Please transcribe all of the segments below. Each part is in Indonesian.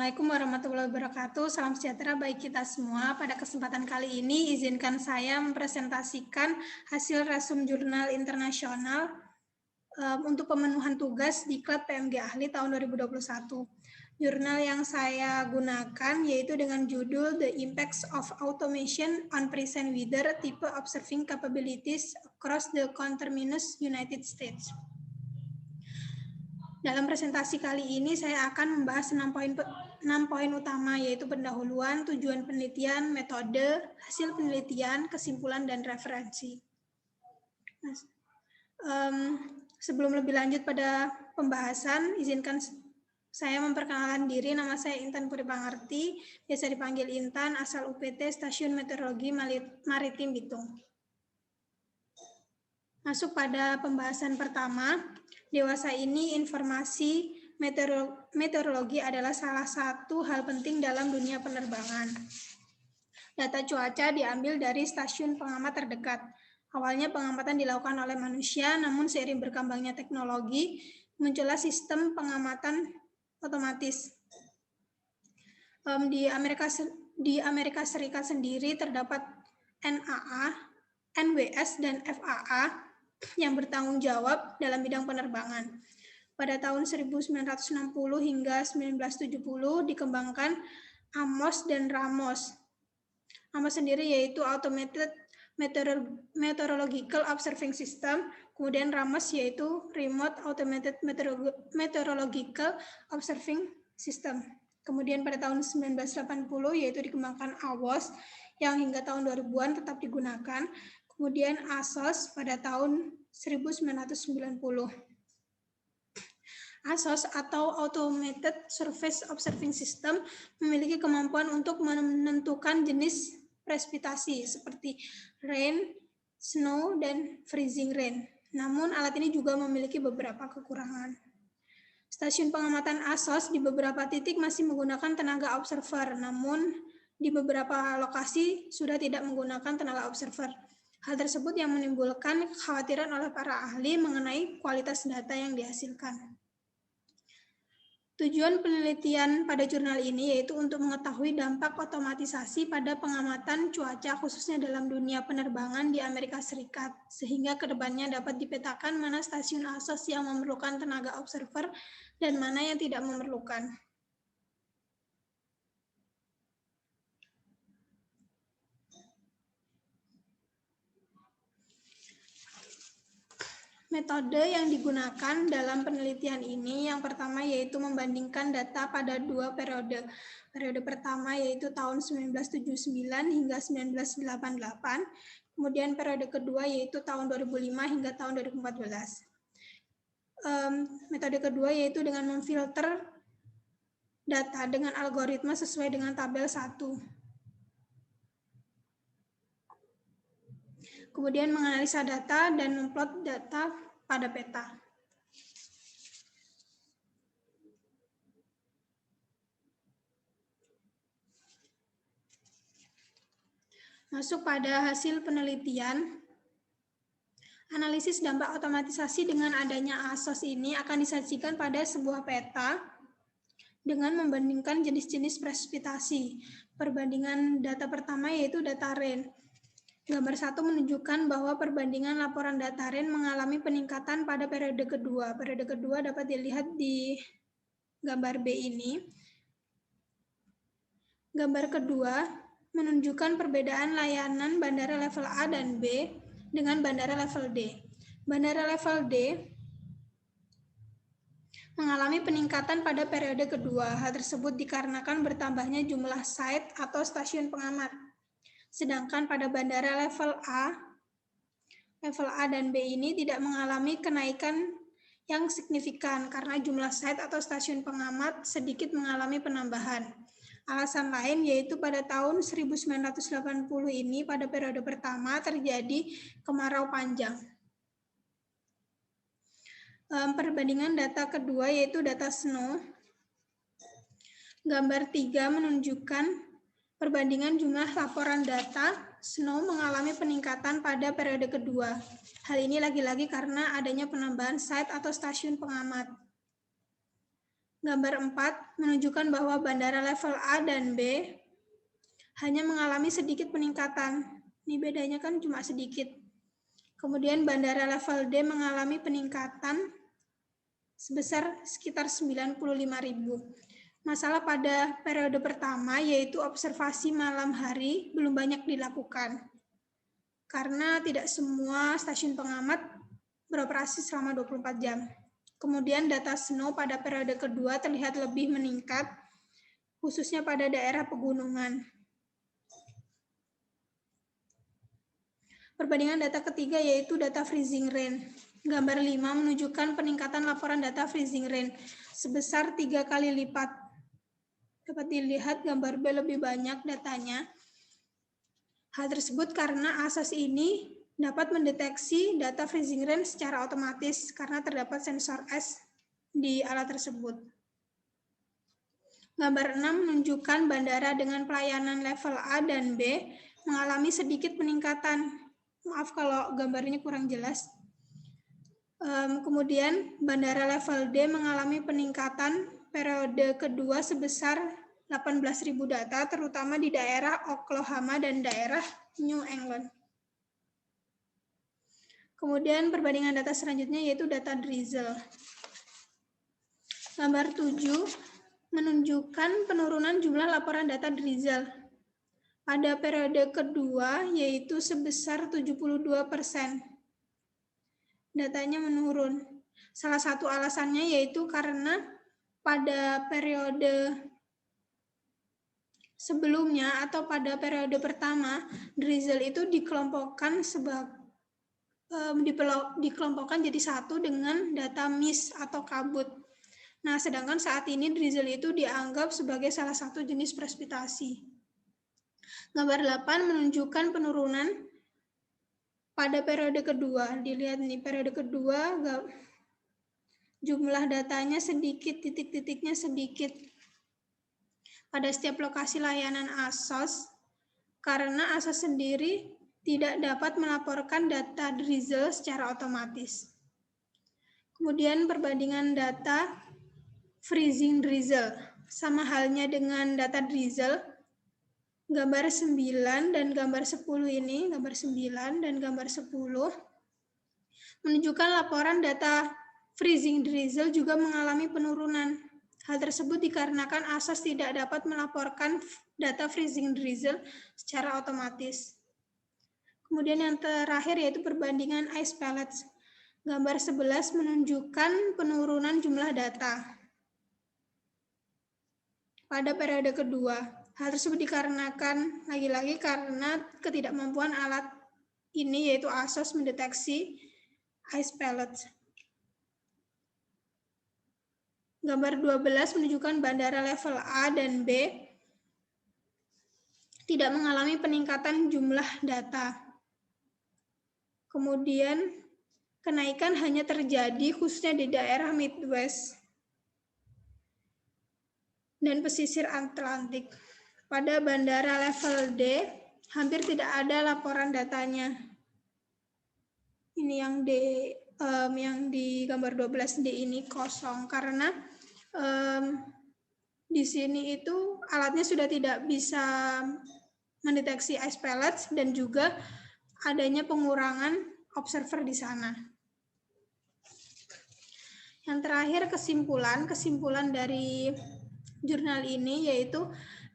Assalamualaikum warahmatullahi wabarakatuh. Salam sejahtera bagi kita semua. Pada kesempatan kali ini, izinkan saya mempresentasikan hasil resum jurnal internasional untuk pemenuhan tugas Diklat PMG Ahli tahun 2021. Jurnal yang saya gunakan yaitu dengan judul The Impacts of Automation on Present Weather Type Observing Capabilities Across the Conterminous United States. Dalam presentasi kali ini saya akan membahas 6 poin utama, yaitu pendahuluan, tujuan penelitian, metode, hasil penelitian, kesimpulan, dan referensi. Sebelum lebih lanjut pada pembahasan, izinkan saya memperkenalkan diri. Nama saya Intan Puri Pangarti, biasa dipanggil Intan, asal UPT Stasiun Meteorologi Maritim Bitung. Masuk pada pembahasan pertama. Dewasa ini informasi meteorologi adalah salah satu hal penting dalam dunia penerbangan. Data cuaca diambil dari stasiun pengamat terdekat. Awalnya pengamatan dilakukan oleh manusia, namun seiring berkembangnya teknologi, muncullah sistem pengamatan otomatis. Di Amerika Serikat sendiri terdapat NAA, NWS, dan FAA yang bertanggung jawab dalam bidang penerbangan. Pada tahun 1960 hingga 1970 dikembangkan AMOS dan RAMOS. AMOS sendiri yaitu Automated Meteorological Observing System, kemudian RAMOS yaitu Remote Automated Meteorological Observing System. Kemudian pada tahun 1980 yaitu dikembangkan AWOS yang hingga tahun 2000-an tetap digunakan. Kemudian ASOS pada tahun 1990. ASOS atau Automated Surface Observing System memiliki kemampuan untuk menentukan jenis presipitasi seperti rain, snow, dan freezing rain. Namun alat ini juga memiliki beberapa kekurangan. Stasiun pengamatan ASOS di beberapa titik masih menggunakan tenaga observer, namun di beberapa lokasi sudah tidak menggunakan tenaga observer. Hal tersebut yang menimbulkan kekhawatiran oleh para ahli mengenai kualitas data yang dihasilkan. Tujuan penelitian pada jurnal ini yaitu untuk mengetahui dampak otomatisasi pada pengamatan cuaca khususnya dalam dunia penerbangan di Amerika Serikat, sehingga kedepannya dapat dipetakan mana stasiun ASOS yang memerlukan tenaga observer dan mana yang tidak memerlukan. Metode yang digunakan dalam penelitian ini yang pertama yaitu membandingkan data pada dua periode. Periode pertama yaitu tahun 1979 hingga 1988, kemudian periode kedua yaitu tahun 2005 hingga tahun 2014. Metode kedua yaitu dengan memfilter data dengan algoritma sesuai dengan tabel 1. Kemudian menganalisa data dan memplot data pada peta. Masuk pada hasil penelitian. Analisis dampak otomatisasi dengan adanya ASOS ini akan disajikan pada sebuah peta dengan membandingkan jenis-jenis presipitasi. Perbandingan data pertama yaitu data rain. Gambar 1 menunjukkan bahwa perbandingan laporan data rain mengalami peningkatan pada periode kedua. Periode kedua dapat dilihat di gambar B ini. Gambar kedua menunjukkan perbedaan layanan bandara level A dan B dengan bandara level D. Bandara level D mengalami peningkatan pada periode kedua. Hal tersebut dikarenakan bertambahnya jumlah site atau stasiun pengamat. Sedangkan pada bandara level A dan B ini tidak mengalami kenaikan yang signifikan karena jumlah site atau stasiun pengamat sedikit mengalami penambahan. Alasan lain yaitu pada tahun 1980 ini pada periode pertama terjadi kemarau panjang. Perbandingan data kedua yaitu data snow. Gambar 3 menunjukkan perbandingan jumlah laporan data snow mengalami peningkatan pada periode kedua. Hal ini lagi-lagi karena adanya penambahan site atau stasiun pengamat. Gambar 4 menunjukkan bahwa bandara level A dan B hanya mengalami sedikit peningkatan. Ini bedanya kan cuma sedikit. Kemudian bandara level D mengalami peningkatan sebesar sekitar 95.000. Masalah pada periode pertama yaitu observasi malam hari belum banyak dilakukan karena tidak semua stasiun pengamat beroperasi selama 24 jam. Kemudian data snow pada periode kedua terlihat lebih meningkat, khususnya pada daerah pegunungan. Perbandingan data ketiga yaitu data freezing rain. Gambar 5 menunjukkan peningkatan laporan data freezing rain sebesar 3 kali lipat. Dapat dilihat gambar B lebih banyak datanya. Hal tersebut karena asas ini dapat mendeteksi data freezing rain secara otomatis karena terdapat sensor S di alat tersebut. Gambar 6 menunjukkan bandara dengan pelayanan level A dan B mengalami sedikit peningkatan. Maaf kalau gambarnya kurang jelas. Kemudian bandara level D mengalami peningkatan periode kedua sebesar 18.000 data, terutama di daerah Oklahoma dan daerah New England. Kemudian perbandingan data selanjutnya yaitu data drizzle. Gambar 7 menunjukkan penurunan jumlah laporan data drizzle pada periode kedua yaitu sebesar 72%. Datanya menurun. Salah satu alasannya yaitu karena pada periode sebelumnya atau pada periode pertama, drizzle itu dikelompokkan jadi satu dengan data mist atau kabut. Nah, sedangkan saat ini drizzle itu dianggap sebagai salah satu jenis presipitasi. Gambar 8 menunjukkan penurunan pada periode kedua. Dilihat nih, periode kedua jumlah datanya sedikit, titik-titiknya sedikit pada setiap lokasi layanan ASOS karena ASOS sendiri tidak dapat melaporkan data drizzle secara otomatis. Kemudian perbandingan data freezing drizzle sama halnya dengan data drizzle. Gambar 9 dan gambar 10 ini, gambar 9 dan gambar 10 menunjukkan laporan data freezing drizzle juga mengalami penurunan. Hal tersebut dikarenakan ASOS tidak dapat melaporkan data freezing drizzle secara otomatis. Kemudian yang terakhir yaitu perbandingan ice pellets. Gambar 11 menunjukkan penurunan jumlah data pada periode kedua. Hal tersebut dikarenakan lagi-lagi karena ketidakmampuan alat ini yaitu ASOS mendeteksi ice pellets. Gambar 12 menunjukkan bandara level A dan B tidak mengalami peningkatan jumlah data. Kemudian kenaikan hanya terjadi khususnya di daerah Midwest dan pesisir Atlantik. Pada bandara level D, hampir tidak ada laporan datanya. Ini yang di gambar 12D ini kosong karena di sini itu alatnya sudah tidak bisa mendeteksi ice pellets dan juga adanya pengurangan observer di sana. Yang terakhir kesimpulan dari jurnal ini yaitu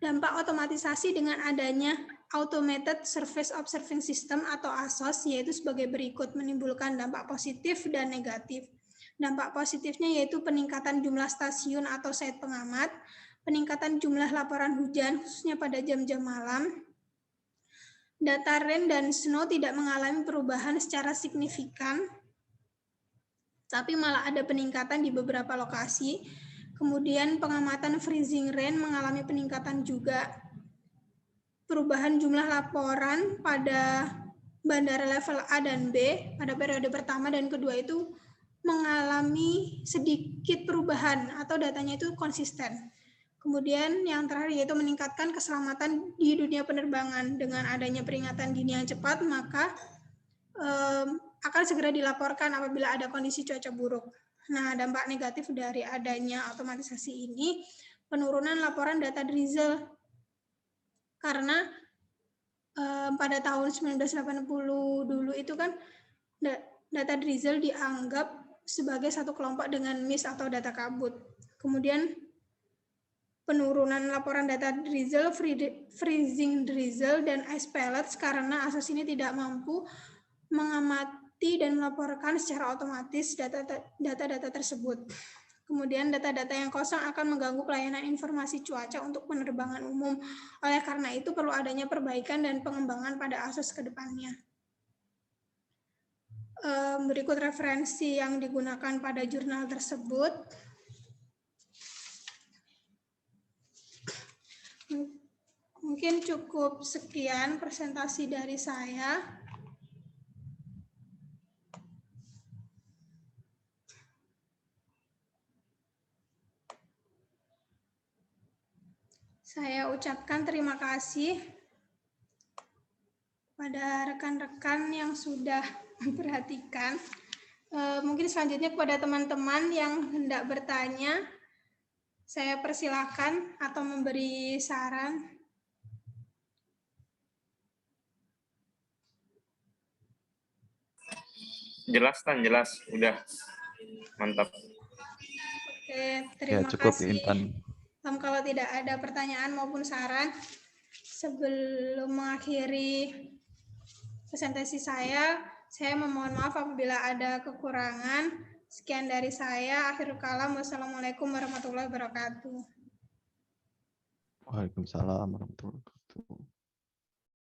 dampak otomatisasi dengan adanya Automated Surface Observing System atau ASOS yaitu sebagai berikut, menimbulkan dampak positif dan negatif. Dampak positifnya yaitu peningkatan jumlah stasiun atau site pengamat, peningkatan jumlah laporan hujan khususnya pada jam-jam malam. Data rain dan snow tidak mengalami perubahan secara signifikan, tapi malah ada peningkatan di beberapa lokasi. Kemudian pengamatan freezing rain mengalami peningkatan juga. Perubahan jumlah laporan pada bandara level A dan B pada periode pertama dan kedua itu mengalami sedikit perubahan atau datanya itu konsisten. Kemudian yang terakhir yaitu meningkatkan keselamatan di dunia penerbangan. Dengan adanya peringatan dini yang cepat, maka akan segera dilaporkan apabila ada kondisi cuaca buruk. Nah, dampak negatif dari adanya otomatisasi ini, penurunan laporan data Drizzle. Karena pada tahun 1980 dulu itu kan data Drizzle dianggap sebagai satu kelompok dengan miss atau data kabut. Kemudian penurunan laporan data Drizzle, freezing Drizzle, dan ice pellets karena asas ini tidak mampu mengamati dan melaporkan secara otomatis data-data tersebut. Kemudian data-data yang kosong akan mengganggu pelayanan informasi cuaca untuk penerbangan umum. Oleh karena itu perlu adanya perbaikan dan pengembangan pada asas ke depannya. Berikut referensi yang digunakan pada jurnal tersebut. Mungkin cukup sekian presentasi dari saya. Saya ucapkan terima kasih pada rekan-rekan yang sudah memperhatikan. Mungkin selanjutnya kepada teman-teman yang hendak bertanya, saya persilakan atau memberi saran. Jelas, Tan, jelas. Udah. Mantap. Oke, terima kasih. Intan. Kalau tidak ada pertanyaan maupun saran, sebelum mengakhiri presentasi saya memohon maaf apabila ada kekurangan. Sekian dari saya. Akhirul kalam. Wassalamualaikum warahmatullahi wabarakatuh. Waalaikumsalam warahmatullahi wabarakatuh.